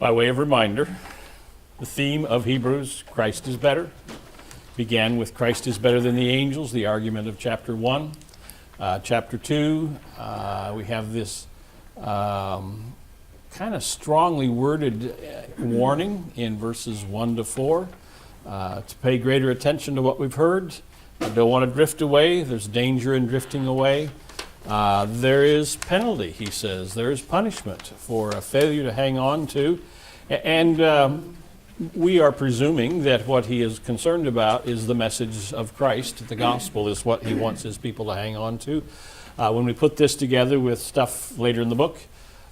By way of reminder, the theme of Hebrews, Christ is better, began with Christ is better than the angels, the argument of chapter 1. Chapter 2, we have this kind of strongly worded warning in verses 1 to 4 to pay greater attention to what we've heard. I don't want to drift away. There's danger in drifting away. There is penalty, he says. There is punishment for a failure to hang on to. And we are presuming that what he is concerned about is the message of Christ. The gospel is what he wants his people to hang on to. When we put this together with stuff later in the book,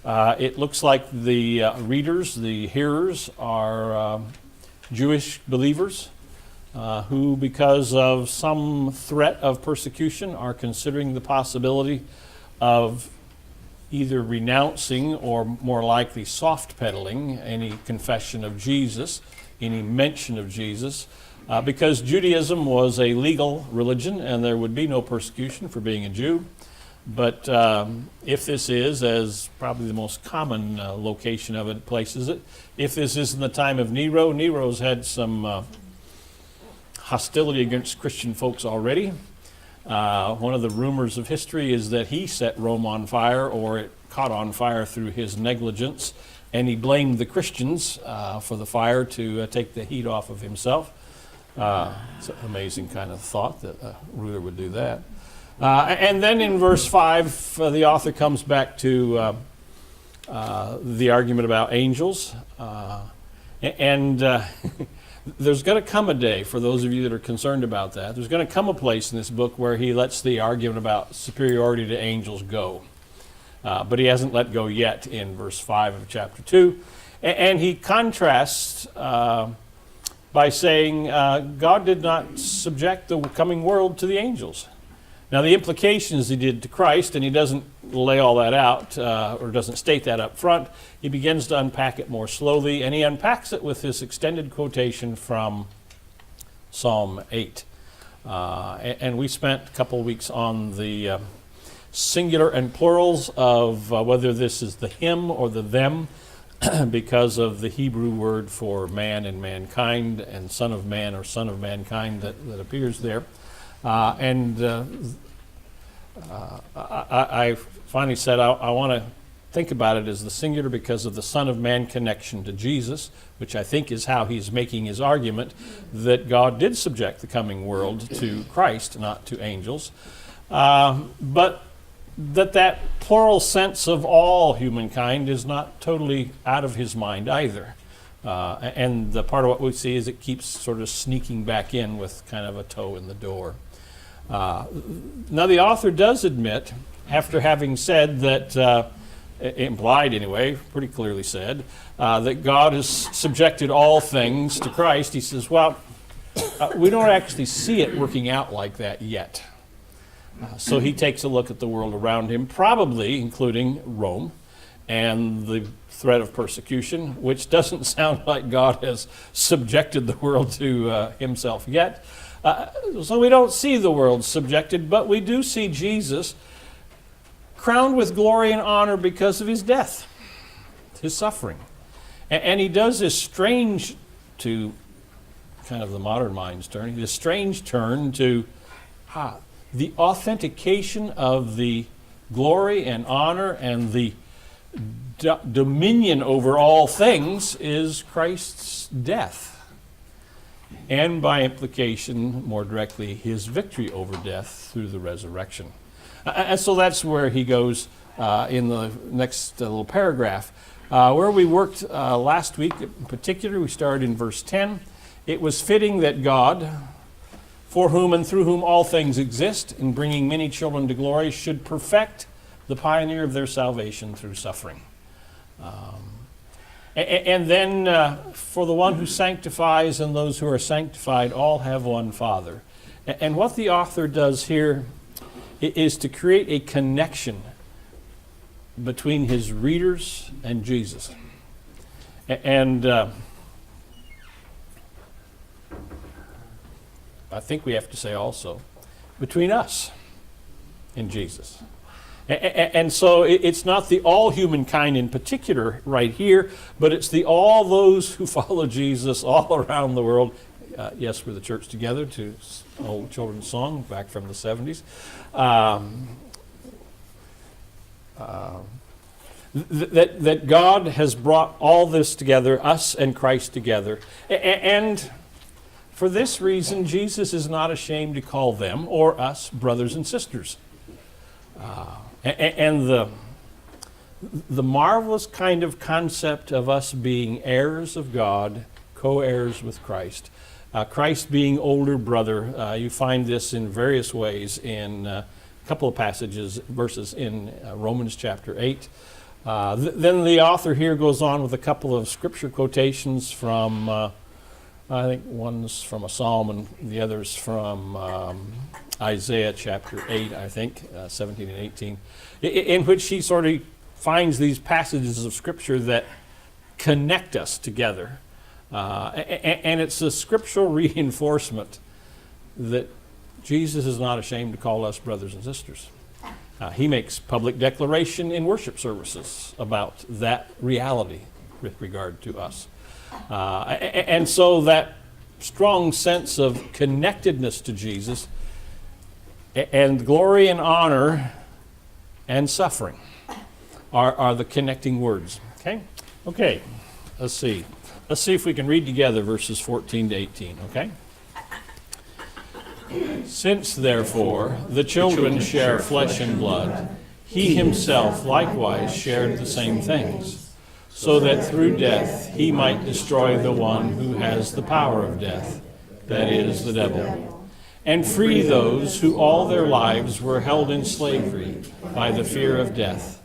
it looks like the readers, the hearers, are Jewish believers who, because of some threat of persecution, are considering the possibility of either renouncing or more likely soft pedaling any confession of Jesus, any mention of Jesus, because Judaism was a legal religion and there would be no persecution for being a Jew. But if this is, as probably the most common location of it places it, if this is in the time of Nero, Nero's had some hostility against Christian folks already. One of the rumors of history is that he set Rome on fire, or it caught on fire through his negligence, and he blamed the Christians for the fire to take the heat off of himself. It's an amazing kind of thought that a ruler would do that. And then in verse 5, the author comes back to the argument about angels. There's going to come a day, for those of you that are concerned about that, there's going to come a place in this book where he lets the argument about superiority to angels go. But he hasn't let go yet in verse 5 of chapter 2. And he contrasts by saying God did not subject the coming world to the angels. Now, the implications he did to Christ, and he doesn't lay all that out or doesn't state that up front. He begins to unpack it more slowly, and he unpacks it with this extended quotation from Psalm 8. And we spent a couple of weeks on the singular and plurals of whether this is the him or the them, because of the Hebrew word for man and mankind and son of man or son of mankind that appears there. I finally said I want to think about it as the singular because of the Son of Man connection to Jesus, which I think is how he's making his argument that God did subject the coming world to Christ, not to angels. But that plural sense of all humankind is not totally out of his mind either. And the part of what we see is it keeps sort of sneaking back in with kind of a toe in the door. Now the author does admit, after having said that, implied anyway, pretty clearly said, that God has subjected all things to Christ, he says, well, we don't actually see it working out like that yet. So he takes a look at the world around him, probably including Rome and the threat of persecution, which doesn't sound like God has subjected the world to himself yet. So we don't see the world subjected, but we do see Jesus crowned with glory and honor because of his death, his suffering. And he does this strange, to kind of the modern mind's turn, this strange turn to the authentication of the glory and honor and the dominion over all things is Christ's death. And by implication, more directly, his victory over death through the resurrection. And so that's where he goes in the next little paragraph. Where we worked last week in particular, we started in verse 10. It was fitting that God, for whom and through whom all things exist, in bringing many children to glory, should perfect the pioneer of their salvation through suffering. And then for the one who sanctifies and those who are sanctified all have one Father. And what the author does here is to create a connection between his readers and Jesus. And I think we have to say also, between us and Jesus. And so it's not the all humankind in particular right here, but it's the all those who follow Jesus all around the world. Yes, we're the church together, to an old children's song back from the 70s. That God has brought all this together, us and Christ together. And for this reason, Jesus is not ashamed to call them or us brothers and sisters. And the marvelous kind of concept of us being heirs of God, co-heirs with Christ, Christ being older brother, you find this in various ways in a couple of verses in Romans chapter 8. Then the author here goes on with a couple of scripture quotations from, I think one's from a psalm and the other's from Isaiah chapter 8, I think, 17 and 18, in which he sort of finds these passages of scripture that connect us together. And it's a scriptural reinforcement that Jesus is not ashamed to call us brothers and sisters. He makes public declaration in worship services about that reality with regard to us. And so that strong sense of connectedness to Jesus and glory and honor and suffering are the connecting words. Okay, let's see. Let's see if we can read together verses 14 to 18, okay? Since, therefore, the children share flesh and blood, he himself likewise shared the same things, so that through death he might destroy the one who has the power of death, that is, the devil, and free those who all their lives were held in slavery by the fear of death.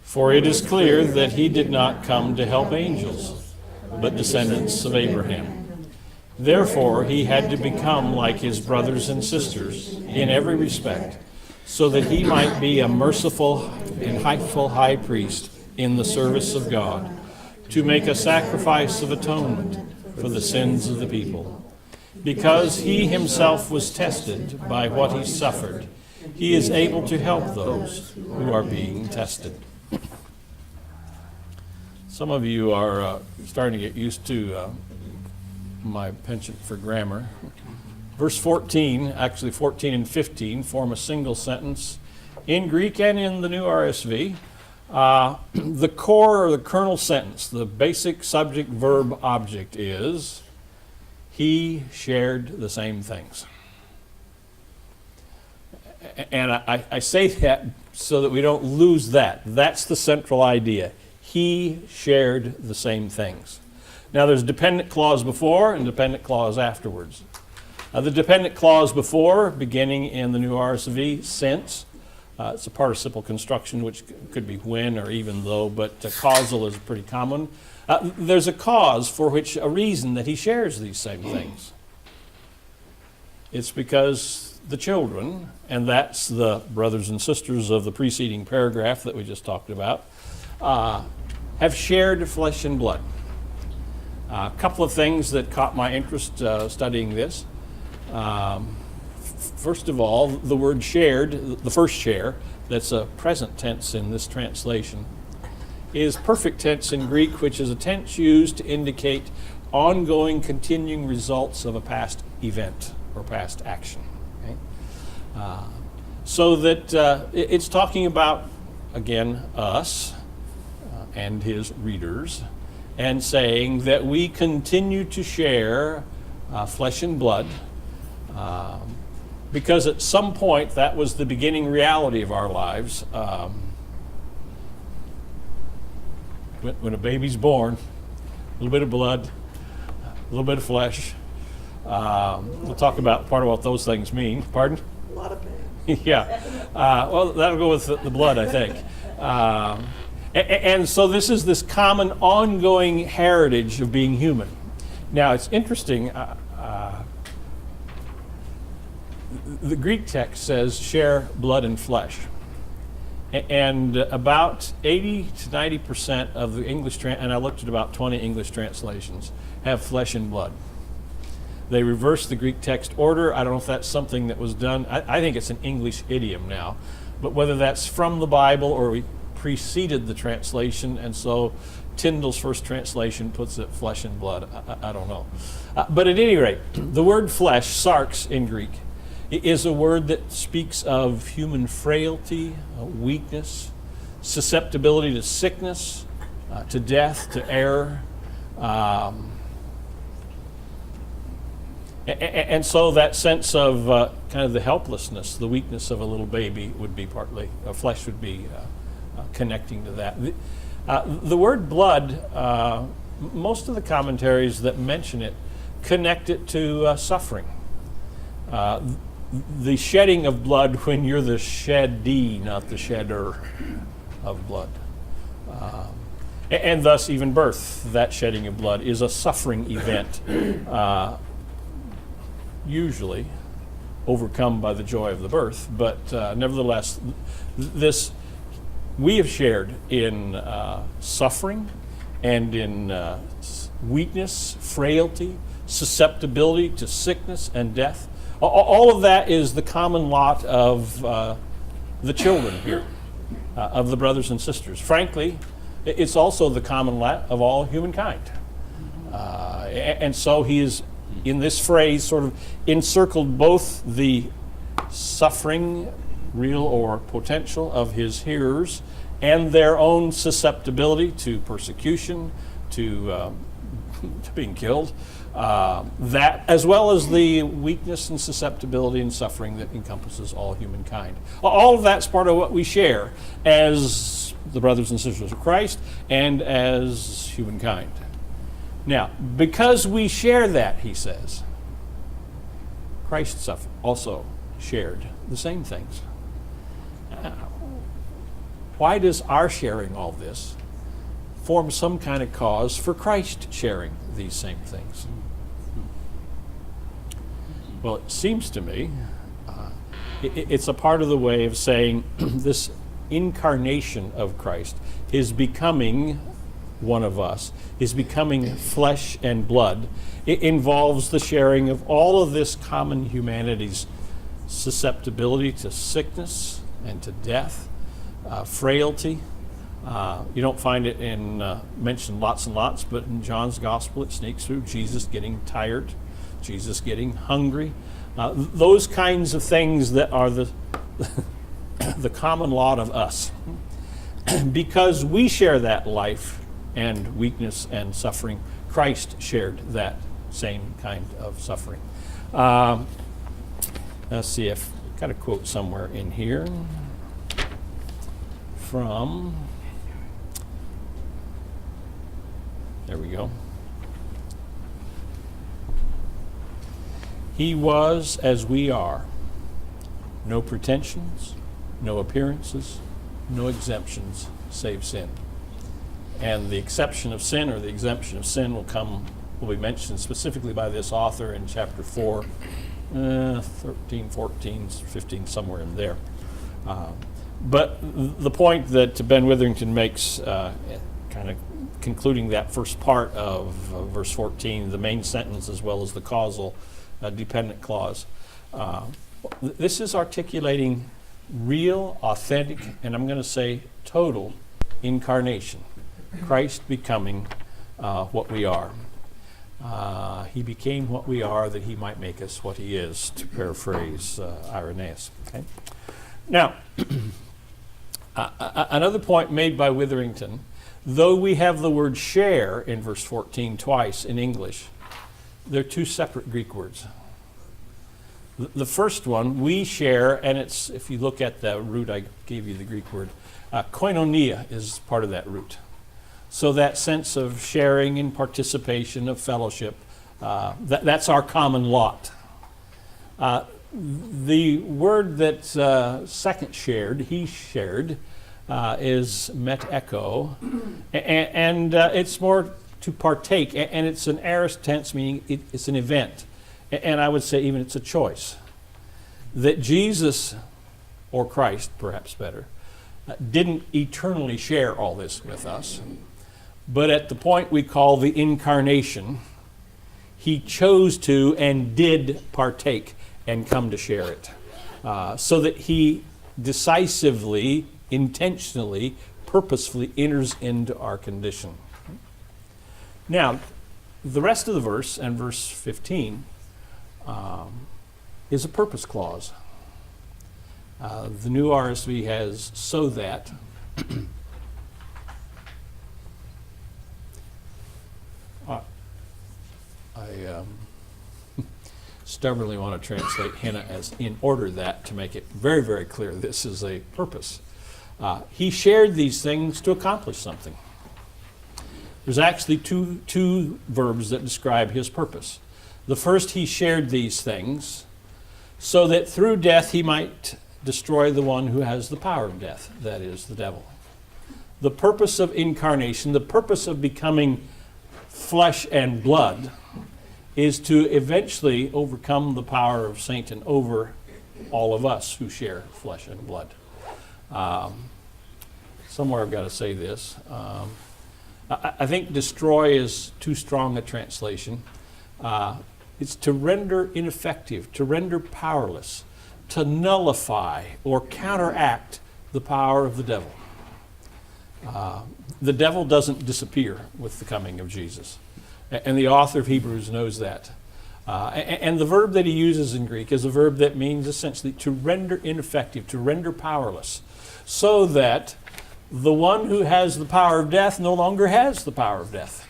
For it is clear that he did not come to help angels, but descendants of Abraham. Therefore, he had to become like his brothers and sisters in every respect, so that he might be a merciful and faithful high priest in the service of God, to make a sacrifice of atonement for the sins of the people. Because he himself was tested by what he suffered, he is able to help those who are being tested. Some of you are starting to get used to my penchant for grammar. Verse 14, actually 14 and 15, form a single sentence. In Greek and in the New RSV, the core or the kernel sentence, the basic subject, verb, object is, he shared the same things. And I say that so that we don't lose that. That's the central idea. He shared the same things. Now there's a dependent clause before and dependent clause afterwards. The dependent clause before, beginning in the New RSV, since. It's a participle construction which could be when or even though, but causal is pretty common. There's a cause for which, a reason that he shares these same things. It's because the children, and that's the brothers and sisters of the preceding paragraph that we just talked about, have shared flesh and blood. A couple of things that caught my interest studying this. First of all, the word shared, the first share, that's a present tense in this translation, is perfect tense in Greek, which is a tense used to indicate ongoing, continuing results of a past event or past action. Okay? So that it's talking about, again, us and his readers, and saying that we continue to share flesh and blood, because at some point that was the beginning reality of our lives. When a baby's born, a little bit of blood, a little bit of flesh. We'll talk about part of what those things mean. Pardon? A lot of pain. Yeah. Well, that'll go with the blood, I think. And so this is this common ongoing heritage of being human. Now, it's interesting. The Greek text says share blood and flesh. And about 80 to 90% of the English, and I looked at about 20 English translations, have flesh and blood. They reverse the Greek text order. I don't know if that's something that was done. I think it's an English idiom now. But whether that's from the Bible or we preceded the translation, and so Tyndale's first translation puts it flesh and blood. I don't know. But at any rate, the word flesh, sarx in Greek, is a word that speaks of human frailty, weakness, susceptibility to sickness, to death, to error. And so that sense of kind of the helplessness, the weakness of a little baby would be partly, flesh would be connecting to that. The word blood, most of the commentaries that mention it connect it to suffering. The shedding of blood when you're the sheddee, not the shedder of blood. And thus even birth, that shedding of blood, is a suffering event, usually overcome by the joy of the birth. But nevertheless, this we have shared in suffering and in weakness, frailty, susceptibility to sickness and death. All of that is the common lot of the children here, of the brothers and sisters. Frankly, it's also the common lot of all humankind. And so he is, in this phrase, sort of encircled both the suffering, real or potential, of his hearers and their own susceptibility to persecution, to being killed, that as well as the weakness and susceptibility and suffering that encompasses all humankind. All of that's part of what we share as the brothers and sisters of Christ and as humankind. Now, because we share that, he says, Christ also shared the same things. Why does our sharing all this form some kind of cause for Christ sharing these same things? Well, it seems to me it's a part of the way of saying this incarnation of Christ, his becoming one of us, his becoming flesh and blood. It involves the sharing of all of this common humanity's susceptibility to sickness and to death, frailty. You don't find it mentioned lots and lots, but in John's gospel it sneaks through. Jesus getting tired, Jesus getting hungry, those kinds of things that are the the common lot of us. Because we share that life and weakness and suffering, Christ shared that same kind of suffering. Let's see if I've got a quote somewhere in here from, there we go. He was as we are, no pretensions, no appearances, no exemptions, save sin. And the exception of sin, or the exemption of sin, will be mentioned specifically by this author in chapter 4, 13, 14, 15, somewhere in there. But the point that Ben Witherington makes, kind of concluding that first part of verse 14, the main sentence as well as the causal dependent clause, this is articulating real, authentic, and I'm going to say total incarnation. Christ becoming what we are. He became what we are that he might make us what he is, to paraphrase Irenaeus. Okay? Now, another point made by Witherington, though we have the word share in verse 14 twice in English, they're two separate Greek words. The first one, we share, and it's, if you look at the root, I gave you the Greek word, koinonia is part of that root. So that sense of sharing and participation, of fellowship, that's our common lot. The word that second shared, he shared, is meteko, and it's more to partake, and it's an aorist tense, meaning it's an event. And I would say even it's a choice. That Jesus, or Christ perhaps better, didn't eternally share all this with us, but at the point we call the incarnation, he chose to and did partake and come to share it. So that he decisively, intentionally, purposefully enters into our condition. Now, the rest of the verse, and verse 15, is a purpose clause. The New RSV has "so that." I stubbornly want to translate Hannah as "in order that," to make it very, very clear this is a purpose. He shared these things to accomplish something. There's actually two verbs that describe his purpose. The first, he shared these things so that through death he might destroy the one who has the power of death, that is, the devil. The purpose of incarnation, the purpose of becoming flesh and blood, is to eventually overcome the power of Satan over all of us who share flesh and blood. Somewhere I've got to say this. I think destroy is too strong a translation. It's to render ineffective, to render powerless, to nullify or counteract the power of the devil. The devil doesn't disappear with the coming of Jesus. And the author of Hebrews knows that. And the verb that he uses in Greek is a verb that means essentially to render ineffective, to render powerless, so that the one who has the power of death no longer has the power of death.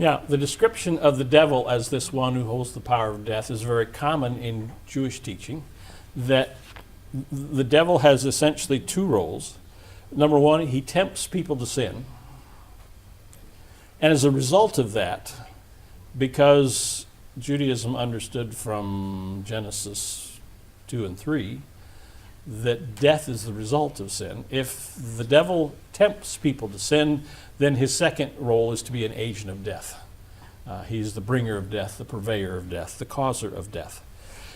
Now, the description of the devil as this one who holds the power of death is very common in Jewish teaching, that the devil has essentially two roles. Number one, he tempts people to sin. And as a result of that, because Judaism understood from Genesis 2 and 3 that death is the result of sin, if the devil tempts people to sin, then his second role is to be an agent of death. He's the bringer of death, the purveyor of death, the causer of death.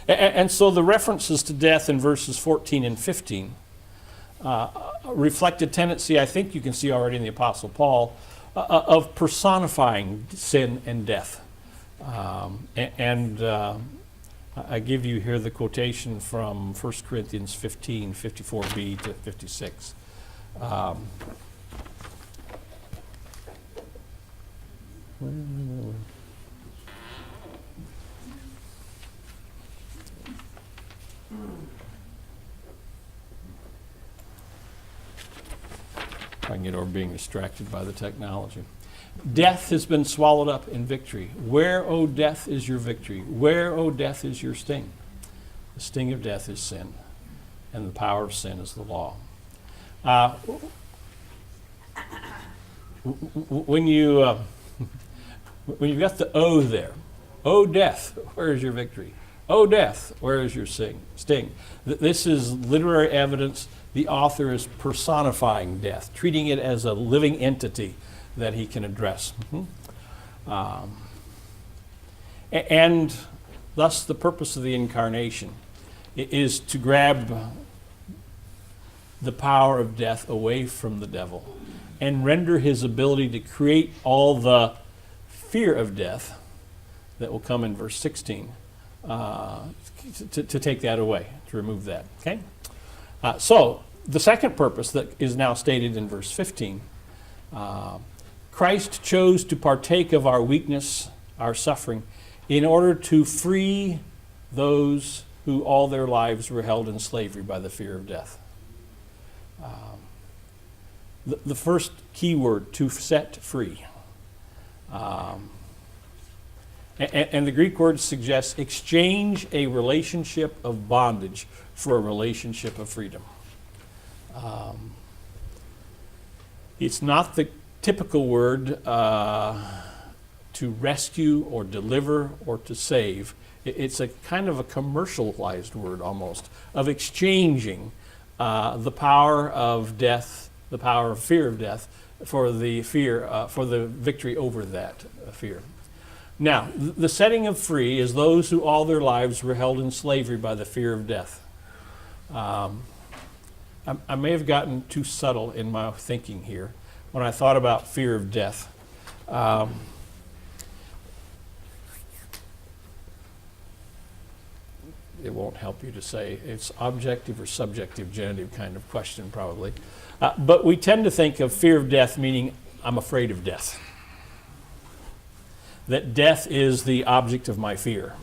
And so the references to death in verses 14 and 15 reflect a tendency, I think you can see already in the Apostle Paul, of personifying sin and death. I give you here the quotation from 1 Corinthians 15, 54b to 56. I can get over being distracted by the technology. Death has been swallowed up in victory. Where, O death, is your victory? Where, O death, is your sting? The sting of death is sin, and the power of sin is the law. When you've got the O there, O death, where is your victory? O death, where is your sting? This is literary evidence. The author is personifying death, treating it as a living entity that he can address. And thus the purpose of the incarnation is to grab the power of death away from the devil and render his ability to create all the fear of death that will come in verse 16, to take that away, to remove that. Okay? So the second purpose that is now stated in verse 15, Christ chose to partake of our weakness, our suffering, in order to free those who all their lives were held in slavery by the fear of death. The first key word, to set free. And the Greek word suggests exchange a relationship of bondage for a relationship of freedom. It's not the typical word to rescue or deliver or to save. It's a kind of a commercialized word almost, of exchanging the power of death, the power of fear of death, for the victory over that fear. Now, the setting of free is those who all their lives were held in slavery by the fear of death. I may have gotten too subtle in my thinking here when I thought about fear of death. it won't help you to say it's objective or subjective genitive kind of question probably. But we tend to think of fear of death meaning I'm afraid of death. That death is the object of my fear.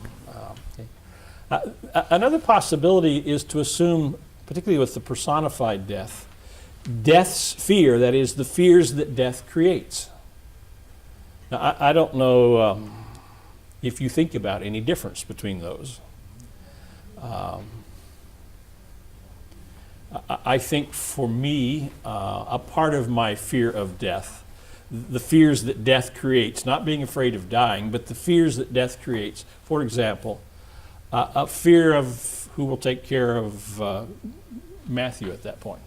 Another possibility is to assume, particularly with the personified death, death's fear, that is, the fears that death creates. Now, I don't know if you think about any difference between those. I think for me, a part of my fear of death, the fears that death creates, not being afraid of dying, but the fears that death creates. For example, a fear of who will take care of Matthew at that point.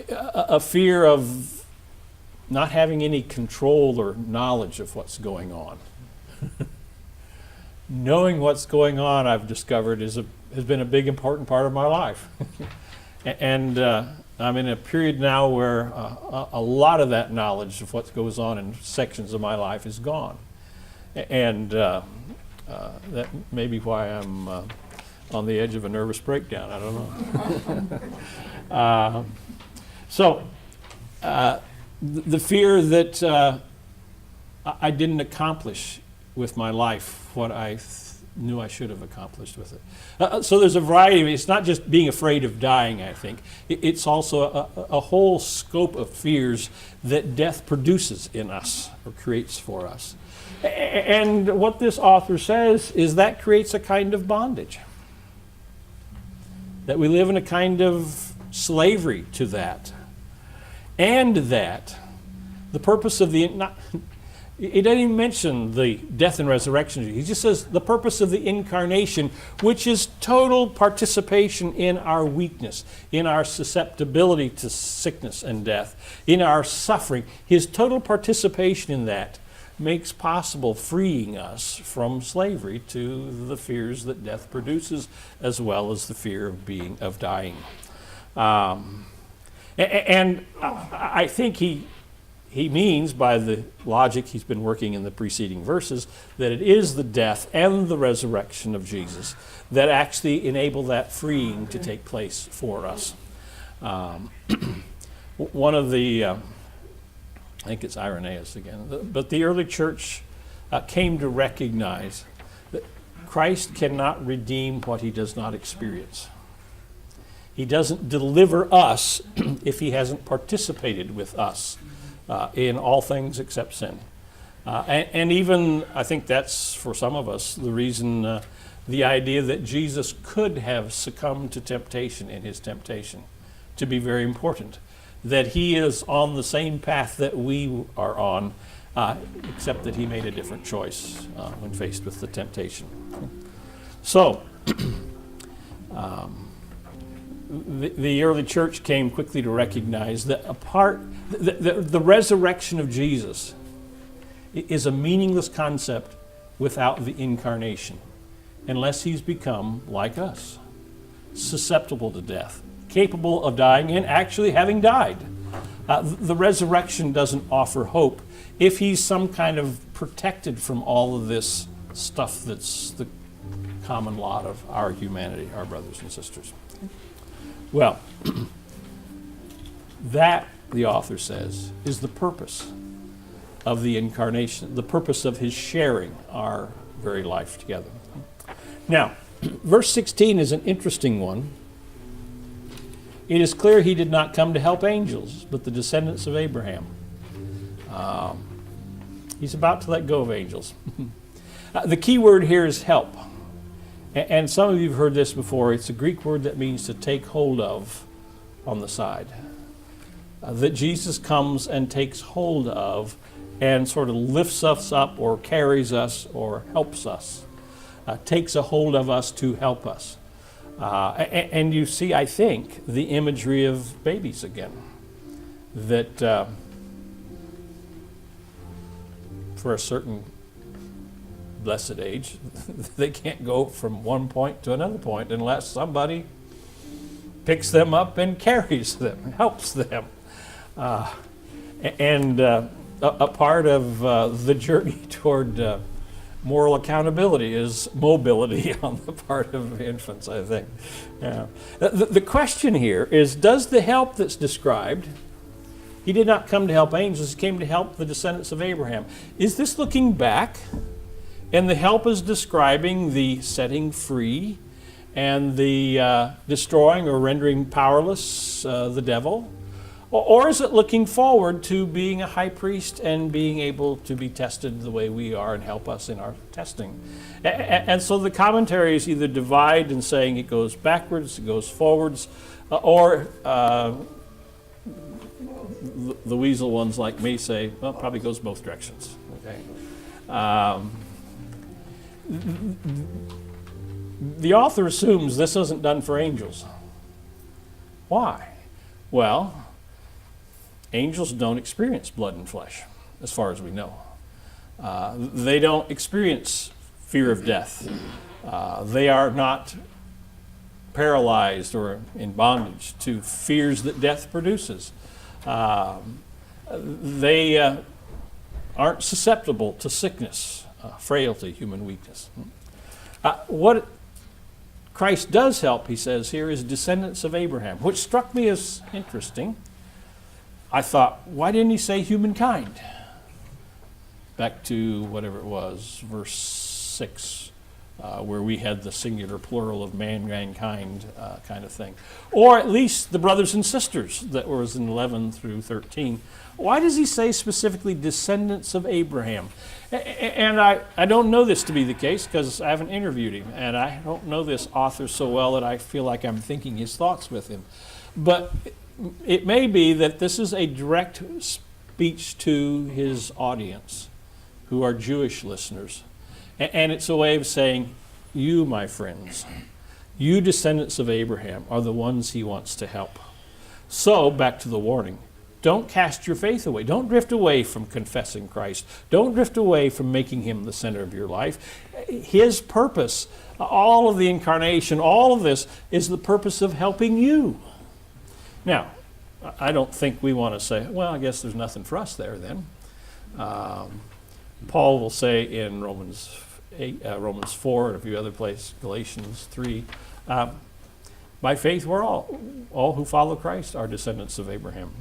A fear of not having any control or knowledge of what's going on. Knowing what's going on, I've discovered, has been a big, important part of my life. And I'm in a period now where a lot of that knowledge of what goes on in sections of my life is gone. And that may be why I'm on the edge of a nervous breakdown. I don't know. So the fear that I didn't accomplish with my life what I knew I should have accomplished with it. So there's a variety of it. It's not just being afraid of dying, I think. It's also a whole scope of fears that death produces in us or creates for us. And what this author says is that creates a kind of bondage. That we live in a kind of slavery to that. And that the purpose of the... It doesn't even mention the death and resurrection. He just says the purpose of the incarnation, which is total participation in our weakness, in our susceptibility to sickness and death, in our suffering. His total participation in that makes possible freeing us from slavery to the fears that death produces, as well as the fear of dying. And I think he means, by the logic he's been working in the preceding verses, that it is the death and the resurrection of Jesus that actually enable that freeing to take place for us. One of the, I think it's Irenaeus again, but the early church came to recognize that Christ cannot redeem what he does not experience. He doesn't deliver us if he hasn't participated with us in all things except sin. And even, I think that's, for some of us, the reason, the idea that Jesus could have succumbed to temptation in his temptation to be very important. That he is on the same path that we are on, except that he made a different choice when faced with the temptation. So, the early church came quickly to recognize that the resurrection of Jesus is a meaningless concept without the incarnation, unless he's become like us, susceptible to death, capable of dying, and actually having died. The resurrection doesn't offer hope if he's some kind of protected from all of this stuff that's the common lot of our humanity, our brothers and sisters. Well, that, the author says, is the purpose of the incarnation, the purpose of his sharing our very life together. Now, verse 16 is an interesting one. It is clear he did not come to help angels, but the descendants of Abraham. He's about to let go of angels. The key word here is help. And some of you have heard this before. It's a Greek word that means to take hold of on the side. That Jesus comes and takes hold of and sort of lifts us up or carries us or helps us. Takes a hold of us to help us. And you see, I think, the imagery of babies again. That for a certain blessed age, they can't go from one point to another point unless somebody picks them up and carries them, helps them. And a part of the journey toward moral accountability is mobility on the part of infants, I think. Yeah. The question here is, does the help that's described, he did not come to help angels, he came to help the descendants of Abraham. Is this looking back? And the help is describing the setting free and the destroying or rendering powerless the devil? Or is it looking forward to being a high priest and being able to be tested the way we are and help us in our testing? And so the commentaries either divide in saying it goes backwards, it goes forwards, or the weasel ones like me say, well, it probably goes both directions. Okay. The author assumes this isn't done for angels. Why? Well, angels don't experience blood and flesh, as far as we know. They don't experience fear of death. They are not paralyzed or in bondage to fears that death produces. They aren't susceptible to sickness, frailty, human weakness. What Christ does help, he says here, is descendants of Abraham, which struck me as interesting. I thought, why didn't he say humankind? Back to whatever it was, verse 6, where we had the singular plural of mankind kind of thing. Or at least the brothers and sisters that was in 11 through 13. Why does he say specifically descendants of Abraham? And I don't know this to be the case because I haven't interviewed him, and I don't know this author so well that I feel like I'm thinking his thoughts with him. But it may be that this is a direct speech to his audience, who are Jewish listeners. And it's a way of saying, you, my friends, you descendants of Abraham are the ones he wants to help. So, back to the warning. Don't cast your faith away. Don't drift away from confessing Christ. Don't drift away from making him the center of your life. His purpose, all of the incarnation, all of this is the purpose of helping you. Now, I don't think we want to say, well, I guess there's nothing for us there then. Paul will say in Romans 4 and a few other places, Galatians 3, by faith we're all who follow Christ are descendants of Abraham.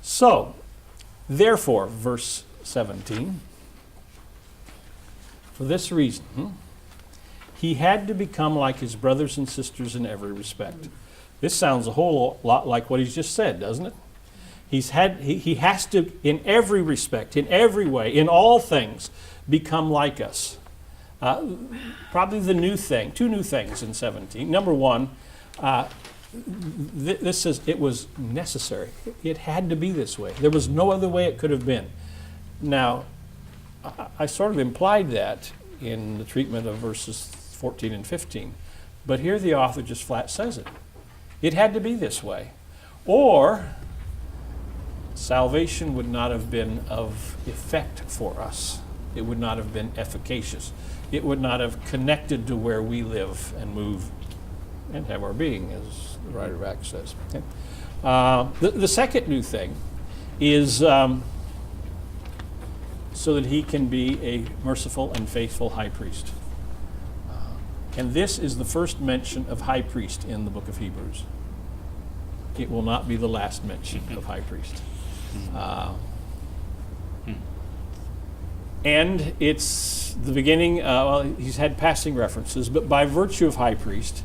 So, therefore, verse 17, for this reason, he had to become like his brothers and sisters in every respect. This sounds a whole lot like what he's just said, doesn't it? He has to, in every respect, in every way, in all things, become like us. Probably the new thing, two new things in 17. Number one, this says it was necessary. It had to be this way. There was no other way it could have been. Now, I sort of implied that in the treatment of verses 14 and 15. But here the author just flat says it. It had to be this way. Or salvation would not have been of effect for us. It would not have been efficacious. It would not have connected to where we live and move and have our being, as the writer of Acts says. Okay. The second new thing is so that he can be a merciful and faithful high priest. And this is the first mention of high priest in the book of Hebrews. It will not be the last mention of high priest. And it's the beginning, well, he's had passing references, but by virtue of high priest,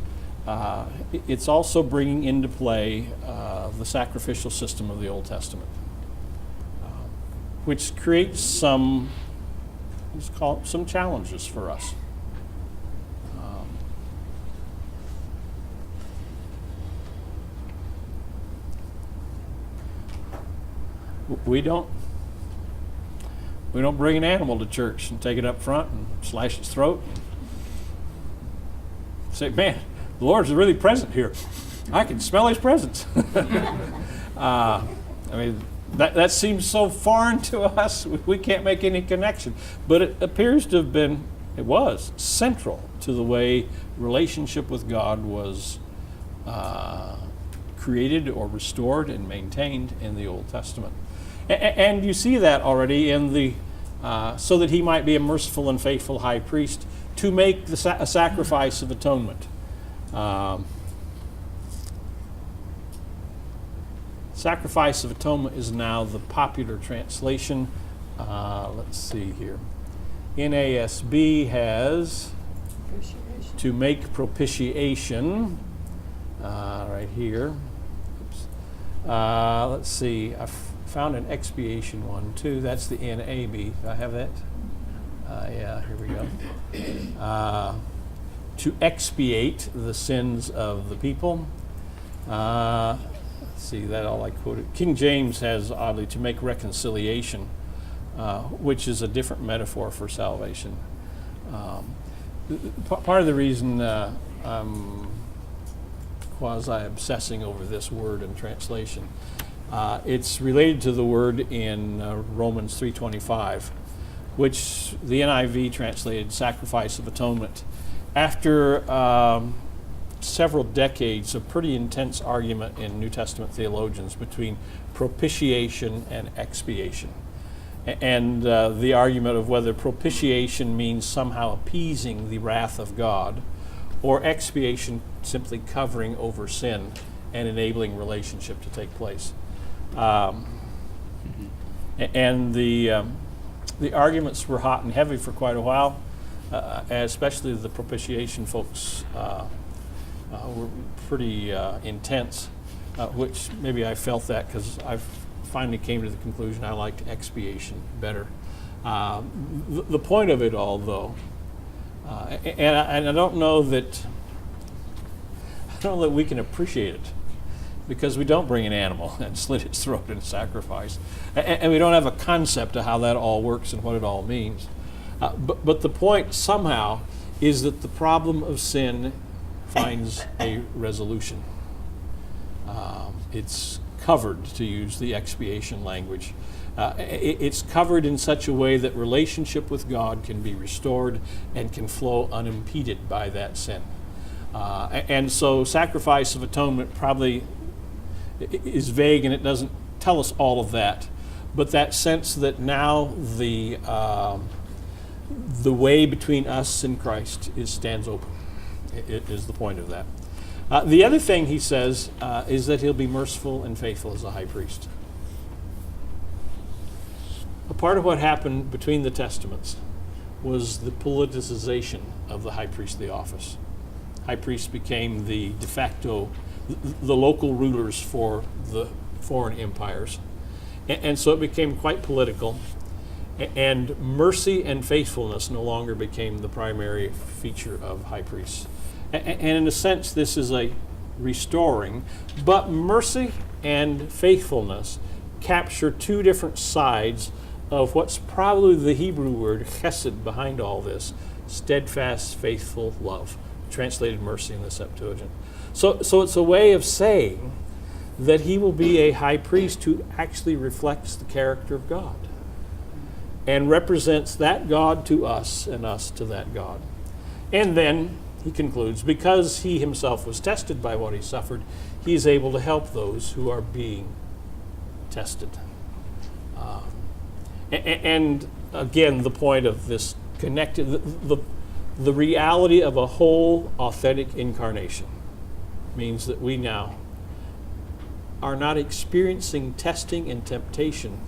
it's also bringing into play the sacrificial system of the Old Testament, which creates some challenges for us. We don't bring an animal to church and take it up front and slash its throat and say, man, the Lord's really present here. I can smell his presence. I mean, that seems so foreign to us, we can't make any connection. But it appears to have been, it was central to the way relationship with God was created or restored and maintained in the Old Testament. And you see that already in the so that he might be a merciful and faithful high priest to make a sacrifice of atonement. Sacrifice of atonement is now the popular translation. Let's see here. NASB has to make propitiation, right here. Oops. Let's see, I found an expiation one too. That's the NAB. Do I have that? Yeah, here we go. To expiate the sins of the people. Let's see, that all I quoted. King James has, oddly, to make reconciliation, which is a different metaphor for salvation. Part of the reason I'm quasi-obsessing over this word and translation, it's related to the word in Romans 3:25, which the NIV translated sacrifice of atonement. After several decades of pretty intense argument in New Testament theologians between propitiation and expiation, and the argument of whether propitiation means somehow appeasing the wrath of God, or expiation simply covering over sin and enabling relationship to take place. And the arguments were hot and heavy for quite a while, especially the propitiation folks were pretty intense, which maybe I felt that because I've finally came to the conclusion I liked expiation better. The point of it all, though, and I don't know that we can appreciate it, because we don't bring an animal and slit its throat in sacrifice, and we don't have a concept of how that all works and what it all means. But the point somehow is that the problem of sin finds a resolution. It's covered, to use the expiation language. It's covered in such a way that relationship with God can be restored and can flow unimpeded by that sin. And so sacrifice of atonement probably is vague, and it doesn't tell us all of that. But that sense that now the way between us and Christ stands open. It is the point of that. The other thing he says is that he'll be merciful and faithful as a high priest. A part of what happened between the testaments was the politicization of the high priestly office. High priests became the de facto, the local rulers for the foreign empires. And so it became quite political. And mercy and faithfulness no longer became the primary feature of high priests. And in a sense, this is a restoring, but mercy and faithfulness capture two different sides of what's probably the Hebrew word chesed behind all this, steadfast, faithful love, translated mercy in the Septuagint. So it's a way of saying that he will be a high priest who actually reflects the character of God and represents that God to us and us to that God. And then he concludes, because he himself was tested by what he suffered, he is able to help those who are being tested. And again, the point of this connected, the reality of a whole authentic incarnation means that we now are not experiencing testing and temptation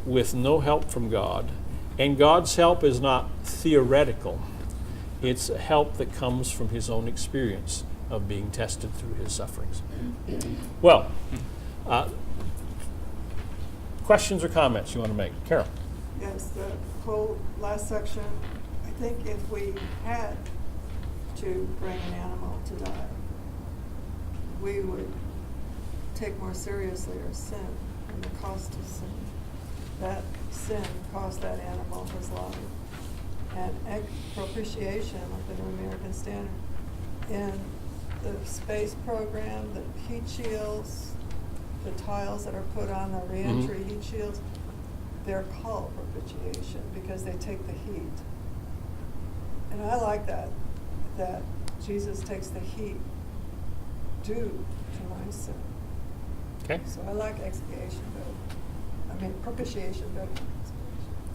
with no help from God. And God's help is not theoretical. It's a help that comes from his own experience of being tested through his sufferings. Well, questions or comments you want to make? Carol? Yes, the whole last section, I think if we had to bring an animal to die, we would take more seriously our sin and the cost of sin. That sin cost that animal his life. And propitiation, like the New American Standard, in the space program, the heat shields, the tiles that are put on the reentry heat shields, they're called propitiation because they take the heat. And I like that Jesus takes the heat due to my sin. Okay. So I like expiation better. I mean, propitiation better.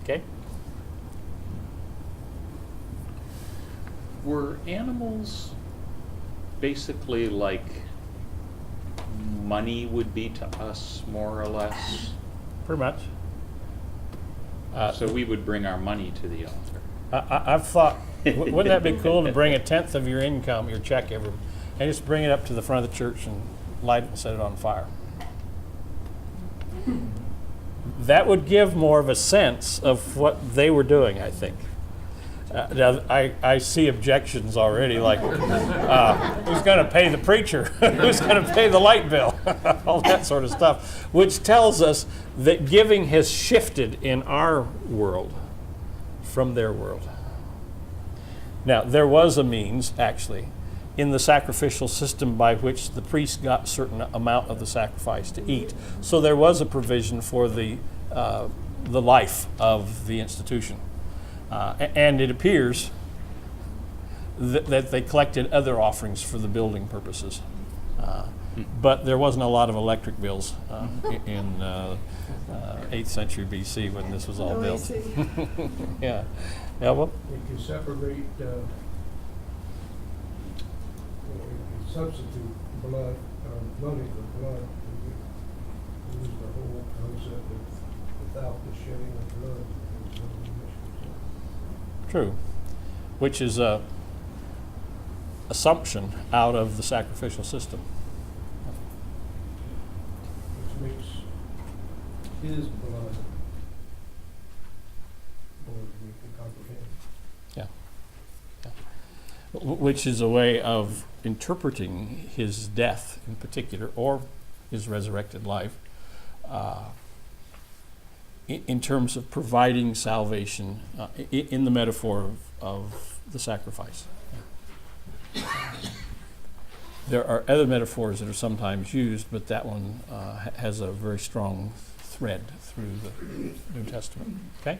Okay? Were animals basically like money would be to us, more or less? Pretty much. So we would bring our money to the altar. I've thought, wouldn't that be cool to bring a tenth of your income, your check and just bring it up to the front of the church and light it and set it on fire? That would give more of a sense of what they were doing, I think. Now, I see objections already, like, who's going to pay the preacher? Who's going to pay the light bill? All that sort of stuff, which tells us that giving has shifted in our world from their world. Now, there was a means, actually, in the sacrificial system by which the priest got a certain amount of the sacrifice to eat. So there was a provision for the life of the institution. And it appears that they collected other offerings for the building purposes. But there wasn't a lot of electric bills in 8th century BC when this was all No built. AC. Yeah. Yeah, well, You can separate, you can substitute blood, money for blood. You use the whole concept of without the shedding of blood. there's no remission. true. Which is a assumption out of the sacrificial system. Which makes his blood more than we can comprehend. Yeah. Which is a way of interpreting his death in particular, or his resurrected life, in terms of providing salvation in the metaphor of the sacrifice. There are other metaphors that are sometimes used, but that one has a very strong thread through the New Testament. Okay?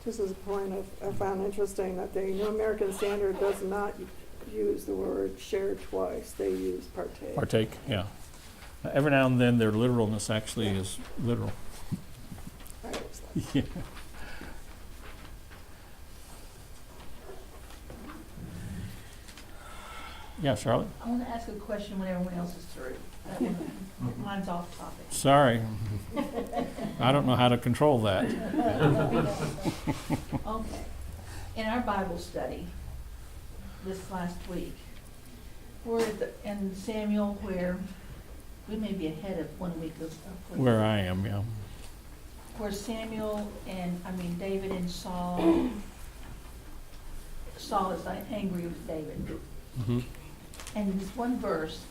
Just as a point, I found interesting that the New American Standard does not use the word share twice. They use partake. Partake, yeah. Every now and then their literalness actually is literal. I always like Yeah. Yeah, Charlotte? I want to ask a question when everyone else is through. Mine's off topic. Sorry. I don't know how to control that. Okay. In our Bible study this last week, we're in Samuel where we may be ahead of 1 week of Where I am, yeah. where Samuel and, David and Saul is like angry with David. Mhm. And this one verse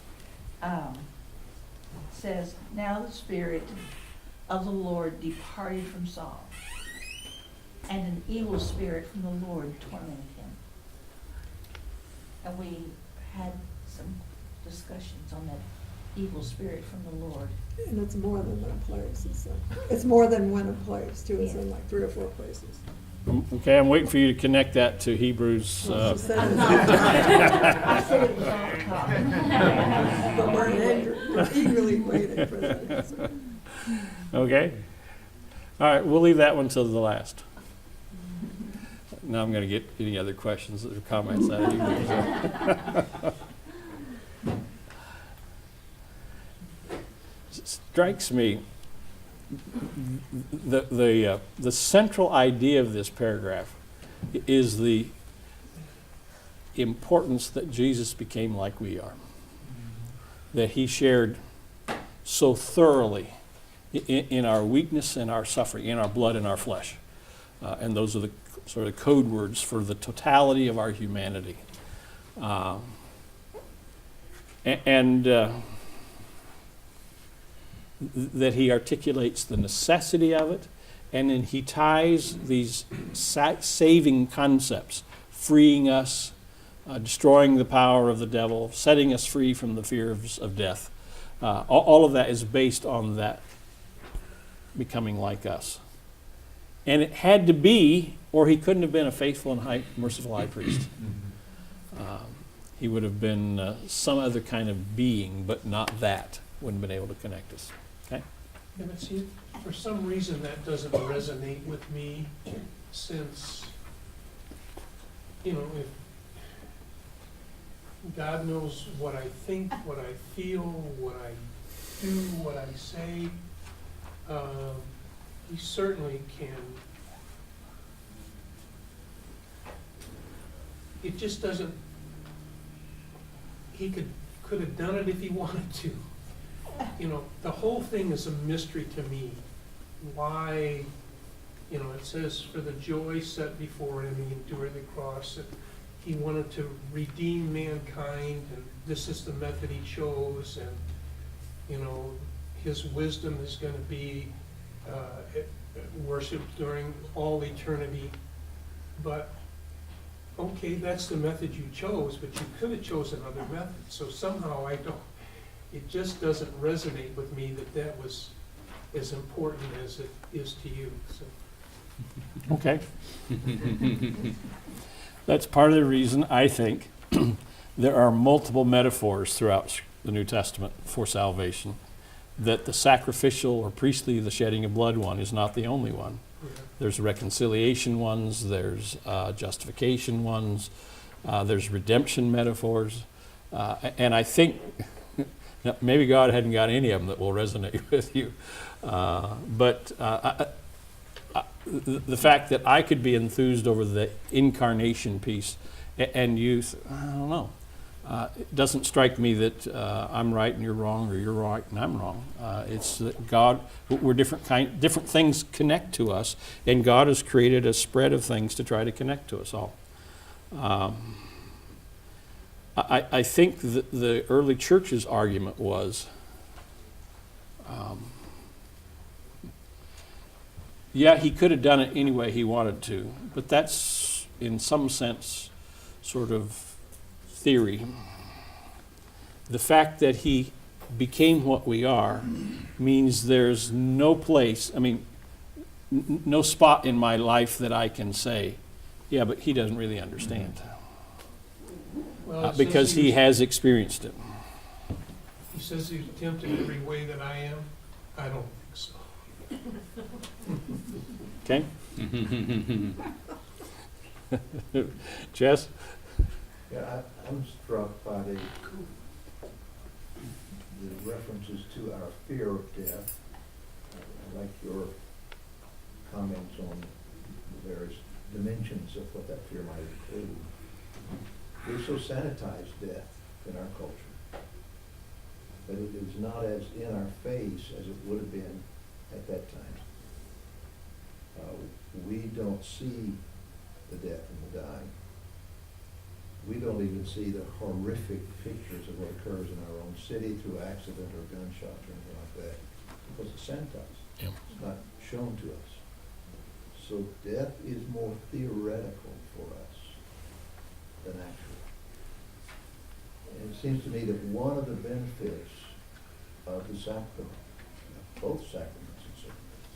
says, "Now the Spirit of the Lord departed from Saul, and an evil spirit from the Lord tormented him." And we had some discussions on that evil spirit from the Lord. And it's more than one place. It's more than one place, too. It's in like 3 or 4 places. Okay, I'm waiting for you to connect that to Hebrews. She said I'm it. not. I said it was off the top. But we're eagerly waiting for that answer. Okay. All right, we'll leave that one till the last. Now I'm going to get any other questions or comments out of you. Strikes me the central idea of this paragraph is the importance that Jesus became like we are, that he shared so thoroughly in our weakness and our suffering, in our blood and our flesh. And those are the sort of code words for the totality of our humanity. That he articulates the necessity of it, and then he ties these saving concepts, freeing us, destroying the power of the devil, setting us free from the fears of death. All of that is based on that becoming like us. And it had to be, or he couldn't have been a faithful and merciful high priest. He would have been some other kind of being, but not that. Wouldn't have been able to connect us. Okay? Yeah, but see, for some reason that doesn't resonate with me, since, you know, if God knows what I think, what I feel, what I do, what I say, He certainly can. It just doesn't, He could have done it if He wanted to. You know, the whole thing is a mystery to me. Why, you know, it says, for the joy set before Him, He endured the cross. And He wanted to redeem mankind, and this is the method He chose. And, you know, His wisdom is going to be worshipped during all eternity. But, okay, that's the method you chose, but you could have chosen another method. So somehow it just doesn't resonate with me that was as important as it is to you, so. Okay. That's part of the reason I think there are multiple metaphors throughout the New Testament for salvation, that the sacrificial or priestly, the shedding of blood one is not the only one. Yeah. There's reconciliation ones, there's justification ones, there's redemption metaphors, and I think maybe God hadn't got any of them that will resonate with you. But the fact that I could be enthused over the incarnation piece and you, I don't know. It doesn't strike me that I'm right and you're wrong, or you're right and I'm wrong. It's that God, we're different things connect to us, and God has created a spread of things to try to connect to us all. I think that the early church's argument was, yeah, He could have done it any way He wanted to, but that's in some sense sort of theory. The fact that He became what we are means there's no place, no spot in my life that I can say, yeah, but He doesn't really understand. Well, it says Because He was- has experienced it. He says He's tempted every way that I am. I don't think so. Okay? Jess? Yeah, I'm struck by the references to our fear of death. I like your comments on the various dimensions of what that fear might include. We so sanitize death in our culture, but it is not as in our face as it would have been at that time. We don't see the death and the dying. We don't even see the horrific pictures of what occurs in our own city through accident or gunshots or anything like that, because it's sanitized. Yep. It's not shown to us. So death is more theoretical for us than actual. And it seems to me that one of the benefits of the sacrament, both sacraments and sacraments,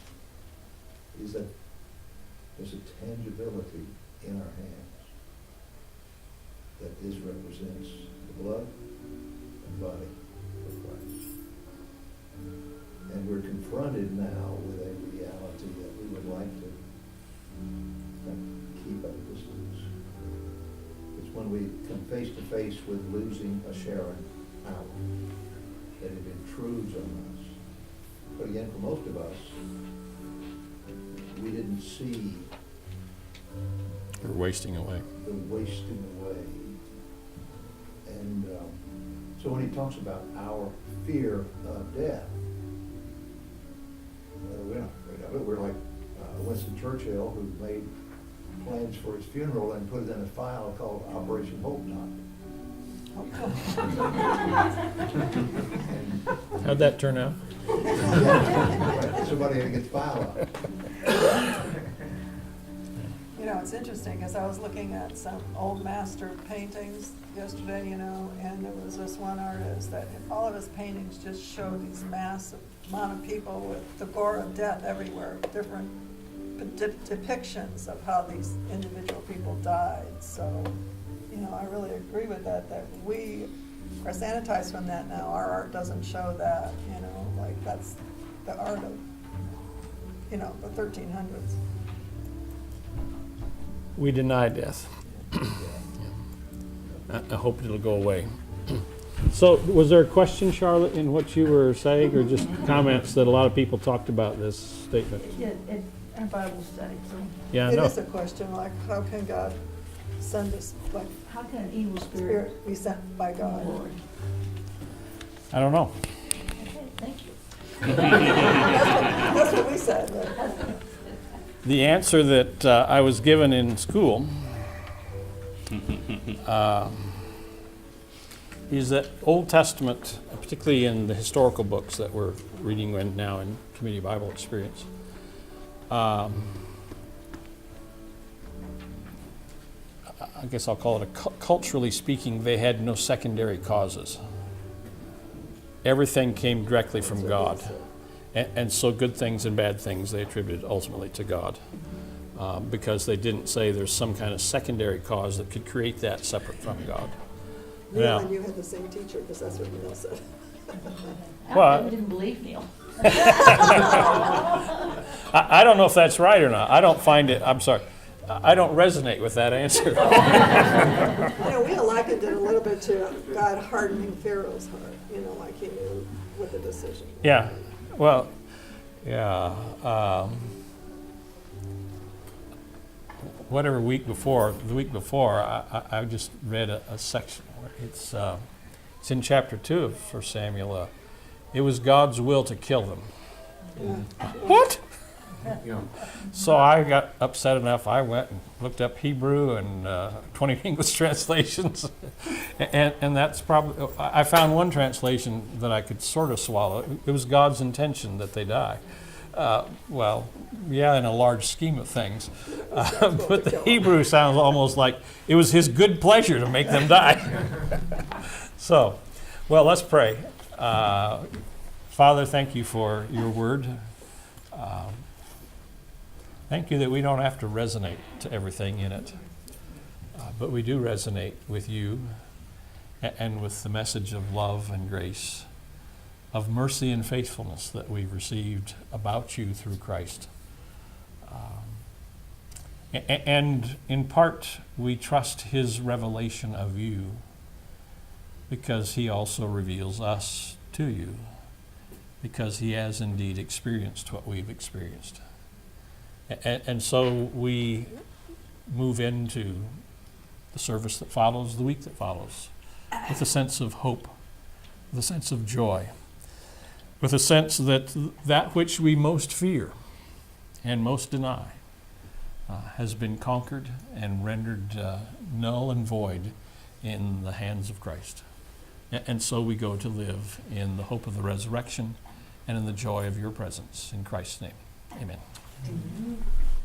is that there's a tangibility in our hands that this represents the blood and body of Christ. And we're confronted now with a reality that we would like to keep at a distance. It's when we come face to face with losing a Sharon hour that it intrudes on us. But again, for most of us, we didn't see We're wasting away. the wasting away. And so when he talks about our fear of death, we're not afraid of it. We're like Winston Churchill, who made plans for his funeral and put it in a file called Operation Hope Not. And How'd that turn out? somebody had to get the file out. You know, it's interesting, because I was looking at some old master paintings yesterday, you know, and there was this one artist that all of his paintings just show these massive amount of people with the gore of death everywhere, different depictions of how these individual people died. So, you know, I really agree with that we are sanitized from that now. Our art doesn't show that, you know, like that's the art of, the 1300s. We deny death. I hope it'll go away. So, was there a question, Charlotte, in what you were saying, or just comments that a lot of people talked about this statement? Yeah, in our Bible study, so Yeah, It no. is a question, like, how can God send us, like, how can an evil spirit? spirit be sent by God? Lord. I don't know. Okay, thank you. That's what we said, right? The answer that I was given in school is that Old Testament, particularly in the historical books that we're reading now in Community Bible Experience, I guess I'll call it culturally speaking, they had no secondary causes. Everything came directly from God. And so good things and bad things they attributed ultimately to God, because they didn't say there's some kind of secondary cause that could create that separate from God. Neil Yeah. and you had the same teacher, because that's what Neil said. Well, I didn't believe Neil. I don't know if that's right or not. I don't find it, I'm sorry, I don't resonate with that answer. We likened it a little bit to God hardening Pharaoh's heart, like he knew what the decision was. Yeah, well, yeah. The week before, I just read a section where it's in chapter 2 of 1 Samuel. It was God's will to kill them. What? So I got upset enough. I went and looked up Hebrew and 20 English translations, and that's probably. I found one translation that I could sort of swallow. It was God's intention that they die. Well, yeah, in a large scheme of things, but the Hebrew sounds almost like it was His good pleasure to make them die. So, well, let's pray. Father, thank you for your word. Thank you that we don't have to resonate to everything in it, but we do resonate with you and with the message of love and grace, of mercy and faithfulness that we've received about you through Christ. And in part, we trust His revelation of you because He also reveals us to you, because He has indeed experienced what we've experienced. And so we move into the service that follows, the week that follows, with a sense of hope, with a sense of joy, with a sense that that which we most fear and most deny has been conquered and rendered null and void in the hands of Christ. And so we go to live in the hope of the resurrection and in the joy of your presence. In Christ's name, amen.